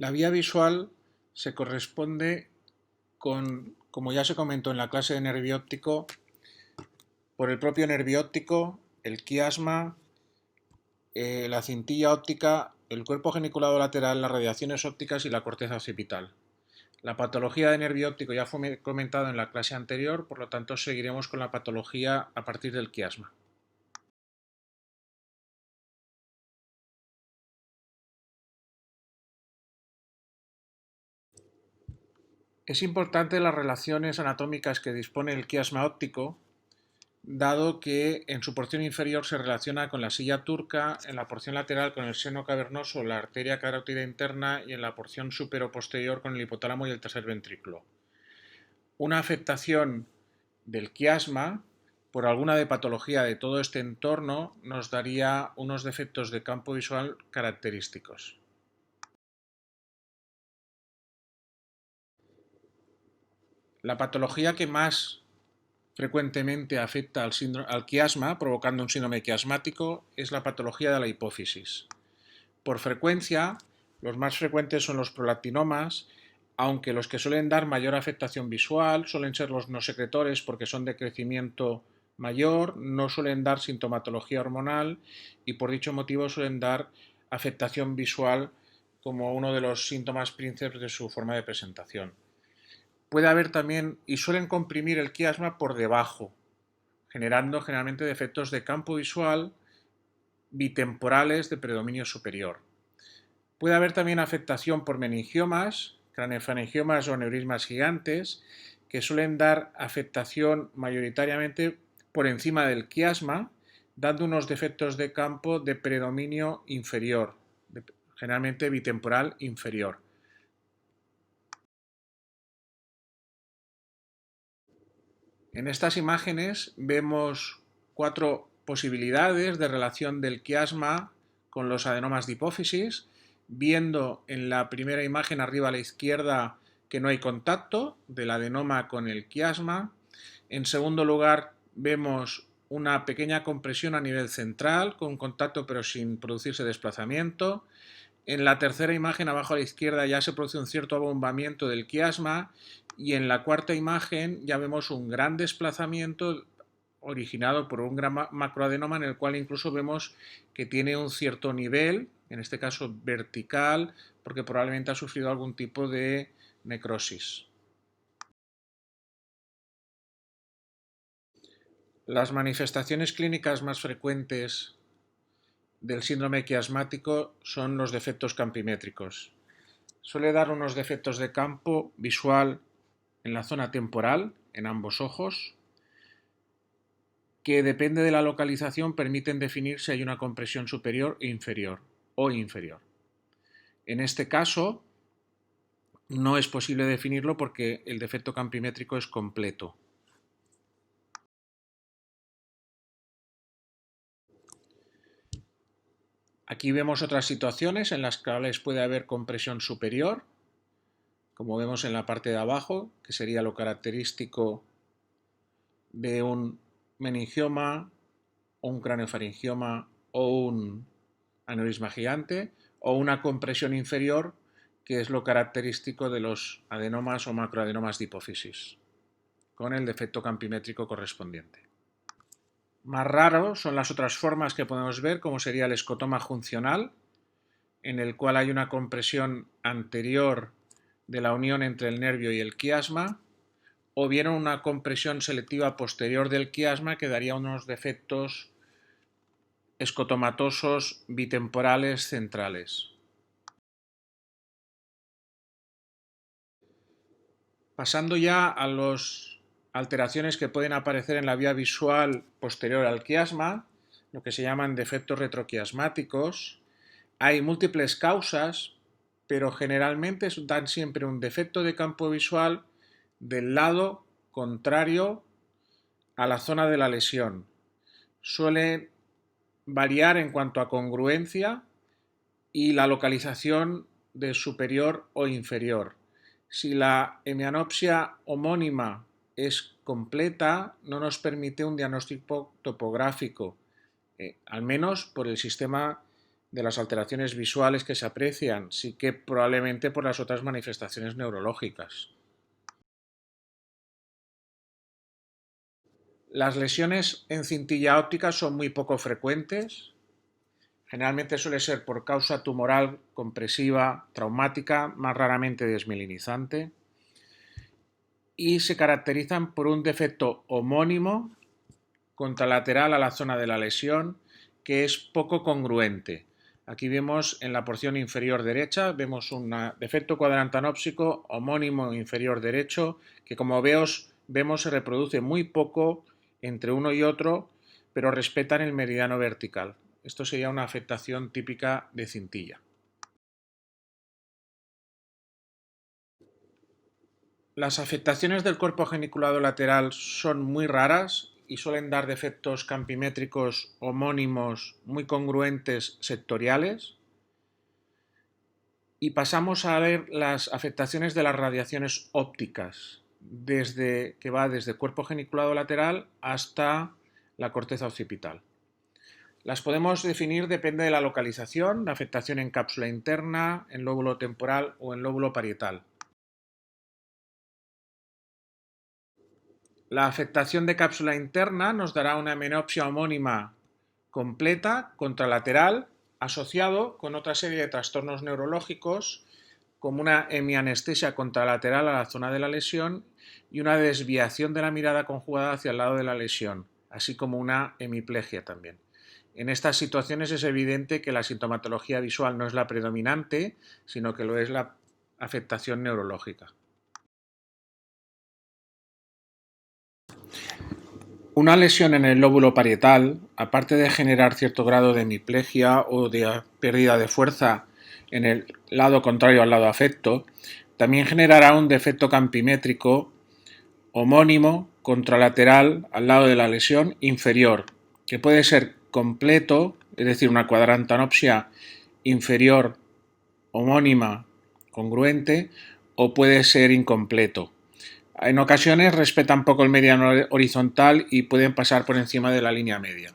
La vía visual se corresponde con, como ya se comentó en la clase de nervio óptico, por el propio nervio óptico, el quiasma, la cintilla óptica, el cuerpo geniculado lateral, las radiaciones ópticas y la corteza occipital. La patología de nervio óptico ya fue comentada en la clase anterior, por lo tanto seguiremos con la patología a partir del quiasma. Es importante las relaciones anatómicas que dispone el quiasma óptico, dado que en su porción inferior se relaciona con la silla turca, en la porción lateral con el seno cavernoso, la arteria carótida interna y en la porción supero-posterior con el hipotálamo y el tercer ventrículo. Una afectación del quiasma por alguna de patología de todo este entorno nos daría unos defectos de campo visual característicos. La patología que más frecuentemente afecta al quiasma, provocando un síndrome quiasmático, es la patología de la hipófisis. Por frecuencia, los más frecuentes son los prolactinomas, aunque los que suelen dar mayor afectación visual suelen ser los no secretores porque son de crecimiento mayor, no suelen dar sintomatología hormonal y por dicho motivo suelen dar afectación visual como uno de los síntomas príncipes de su forma de presentación. Puede haber también, y suelen comprimir el quiasma por debajo, generando generalmente defectos de campo visual bitemporales de predominio superior. Puede haber también afectación por meningiomas, craneofaringiomas o aneurismas gigantes, que suelen dar afectación mayoritariamente por encima del quiasma, dando unos defectos de campo de predominio inferior, generalmente bitemporal inferior. En estas imágenes vemos 4 posibilidades de relación del quiasma con los adenomas de hipófisis, viendo en la primera imagen arriba a la izquierda que no hay contacto del adenoma con el quiasma. En segundo lugar, vemos una pequeña compresión a nivel central con contacto pero sin producirse desplazamiento. En la tercera imagen abajo a la izquierda ya se produce un cierto abombamiento del quiasma y en la cuarta imagen ya vemos un gran desplazamiento originado por un gran macroadenoma en el cual incluso vemos que tiene un cierto nivel, en este caso vertical, porque probablemente ha sufrido algún tipo de necrosis. Las manifestaciones clínicas más frecuentes del síndrome quiasmático son los defectos campimétricos. Suele dar unos defectos de campo visual en la zona temporal, en ambos ojos, que depende de la localización permiten definir si hay una compresión superior e inferior o inferior. En este caso, no es posible definirlo porque el defecto campimétrico es completo. Aquí vemos otras situaciones en las cuales puede haber compresión superior, como vemos en la parte de abajo, que sería lo característico de un meningioma, un craneofaringioma o un aneurisma gigante, o una compresión inferior, que es lo característico de los adenomas o macroadenomas de hipófisis, con el defecto campimétrico correspondiente. Más raro son las otras formas que podemos ver, como sería el escotoma juncional, en el cual hay una compresión anterior de la unión entre el nervio y el quiasma, o bien una compresión selectiva posterior del quiasma que daría unos defectos escotomatosos bitemporales centrales. Pasando ya a las alteraciones que pueden aparecer en la vía visual posterior al quiasma, lo que se llaman defectos retroquiasmáticos, hay múltiples causas, pero generalmente dan siempre un defecto de campo visual del lado contrario a la zona de la lesión. Suele variar en cuanto a congruencia y la localización de superior o inferior. Si la hemianopsia homónima es completa, no nos permite un diagnóstico topográfico, al menos por el sistema de las alteraciones visuales que se aprecian, sí que probablemente por las otras manifestaciones neurológicas. Las lesiones en cintilla óptica son muy poco frecuentes. Generalmente suele ser por causa tumoral, compresiva, traumática, más raramente desmielinizante. Y se caracterizan por un defecto homónimo contralateral a la zona de la lesión que es poco congruente. Aquí vemos en la porción inferior derecha, vemos un defecto cuadrantanópsico homónimo inferior derecho que, como vemos se reproduce muy poco entre uno y otro, pero respetan el meridiano vertical. Esto sería una afectación típica de cintilla. Las afectaciones del cuerpo geniculado lateral son muy raras y suelen dar defectos campimétricos homónimos muy congruentes sectoriales. Y pasamos a ver las afectaciones de las radiaciones ópticas, que va desde el cuerpo geniculado lateral hasta la corteza occipital. Las podemos definir, depende de la localización, la afectación en cápsula interna, en lóbulo temporal o en lóbulo parietal. La afectación de cápsula interna nos dará una hemenopsia homónima completa, contralateral, asociado con otra serie de trastornos neurológicos, como una hemianestesia contralateral a la zona de la lesión y una desviación de la mirada conjugada hacia el lado de la lesión, así como una hemiplegia también. En estas situaciones es evidente que la sintomatología visual no es la predominante, sino que lo es la afectación neurológica. Una lesión en el lóbulo parietal, aparte de generar cierto grado de hemiplegia o de pérdida de fuerza en el lado contrario al lado afecto, también generará un defecto campimétrico homónimo contralateral al lado de la lesión inferior, que puede ser completo, es decir, una cuadrantanopsia inferior homónima congruente, o puede ser incompleto. En ocasiones respetan poco el meridiano horizontal y pueden pasar por encima de la línea media.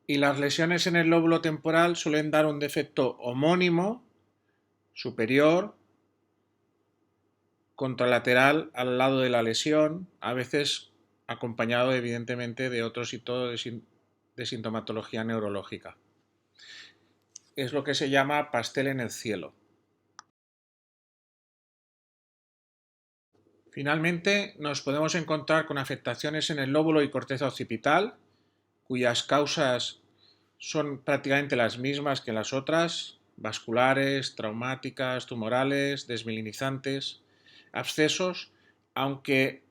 Y las lesiones en el lóbulo temporal suelen dar un defecto homónimo superior contralateral al lado de la lesión, a veces acompañado evidentemente de otro sitio de sintomatología neurológica. Es lo que se llama pastel en el cielo. Finalmente, nos podemos encontrar con afectaciones en el lóbulo y corteza occipital, cuyas causas son prácticamente las mismas que las otras: vasculares, traumáticas, tumorales, desmielinizantes, abscesos, aunque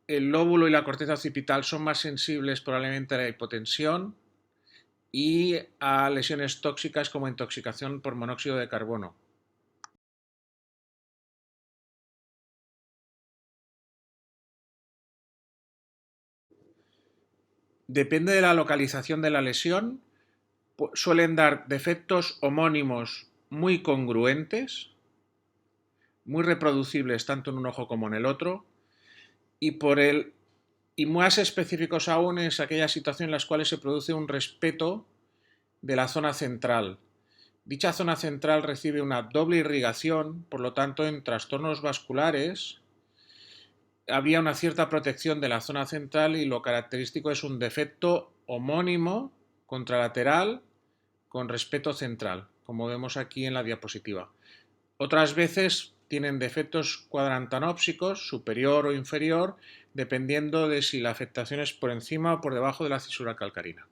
el lóbulo y la corteza occipital son más sensibles probablemente a la hipotensión y a lesiones tóxicas como intoxicación por monóxido de carbono. Depende de la localización de la lesión, suelen dar defectos homónimos muy congruentes, muy reproducibles tanto en un ojo como en el otro, y más específicos aún es aquella situación en las cuales se produce un respeto de la zona central. Dicha zona central recibe una doble irrigación, por lo tanto en trastornos vasculares había una cierta protección de la zona central y lo característico es un defecto homónimo contralateral con respeto central, como vemos aquí en la diapositiva. Otras veces tienen defectos cuadrantanópsicos, superior o inferior, dependiendo de si la afectación es por encima o por debajo de la cisura calcarina.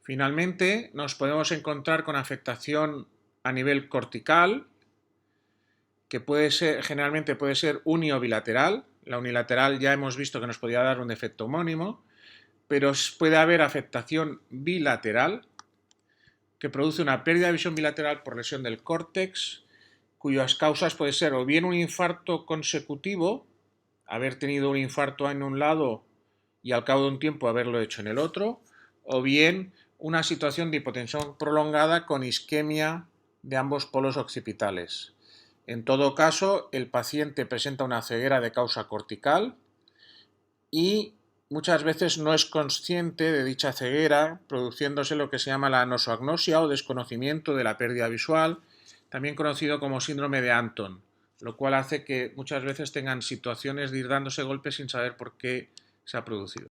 Finalmente, nos podemos encontrar con afectación a nivel cortical, que generalmente puede ser uni o bilateral. La unilateral ya hemos visto que nos podía dar un defecto homónimo, pero puede haber afectación bilateral, que produce una pérdida de visión bilateral por lesión del córtex, cuyas causas puede ser o bien un infarto consecutivo, haber tenido un infarto en un lado y al cabo de un tiempo haberlo hecho en el otro, o bien una situación de hipotensión prolongada con isquemia de ambos polos occipitales. En todo caso, el paciente presenta una ceguera de causa cortical y muchas veces no es consciente de dicha ceguera, produciéndose lo que se llama la anosoagnosia o desconocimiento de la pérdida visual, también conocido como síndrome de Anton, lo cual hace que muchas veces tengan situaciones de ir dándose golpes sin saber por qué se ha producido.